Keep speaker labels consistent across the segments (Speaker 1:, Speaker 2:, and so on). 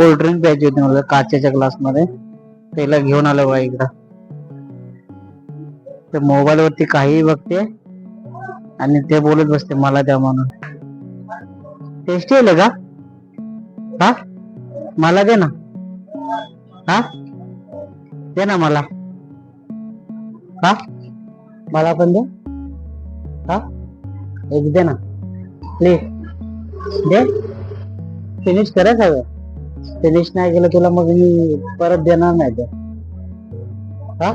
Speaker 1: Cold drink प्यायची होती मला काचेच्या ग्लास मध्ये, त्याला घेऊन आलो बा इकडं. ते मोबाईल वरती काही बघते आणि ते बोलत बसते मला द्या म्हणून. टेस्टी आहे का? हा मला दे ना. हा दे ना मला. हा मला पण दे. हा एक दे ना प्लीज. दे. फिनिश करायचं हवं. फिनिश नाही केलं तुला मग मी परत देणार नाही ते. हा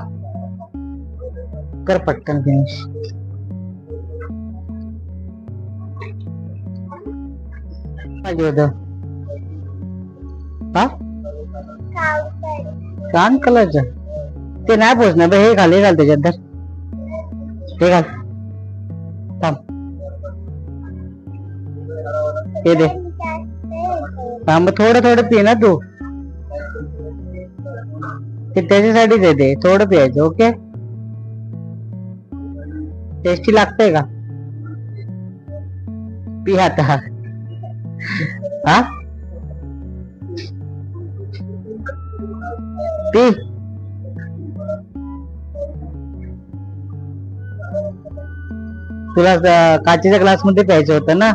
Speaker 1: कर पटकन फिनिश. पाहिजे होतं. हा कान कलरचं ते नाही पोचणार. हे घाल, हे घाल त्याच्यात. हे घाल. थांब हे दे. हा मग थोडं थोडं पी ना तू. ते त्याच्यासाठीच आहे ते. थोडं प्यायचं. ओके. टेस्टी लागतंय का? पी आता. हा पी. तुला काचेच्या ग्लास मध्ये प्यायचं होतं ना.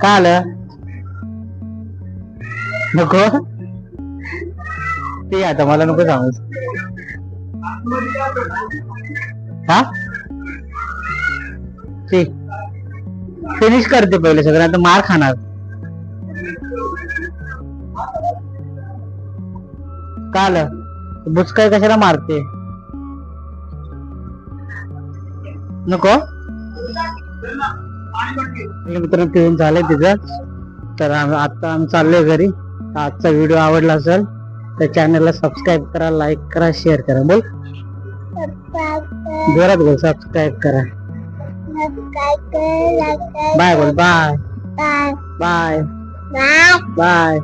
Speaker 1: का आलं नको. ते आता मला नको सांगू. हा ठीक. फिनिश करते पहिले सगळं, आता मार खाणार. का आलं बुचकाय कशाला मारते. नको. मित्रांनो पिऊन झालंय तिचं. तर आता आम्ही चाललोय घरी. आजचा व्हिडिओ आवडला असेल तर चॅनलला सबस्क्राईब करा, लाईक करा, शेअर करा. बोल जोरात बोल. सबस्क्राईब करा. बाय बोल. Bye bye bye bye.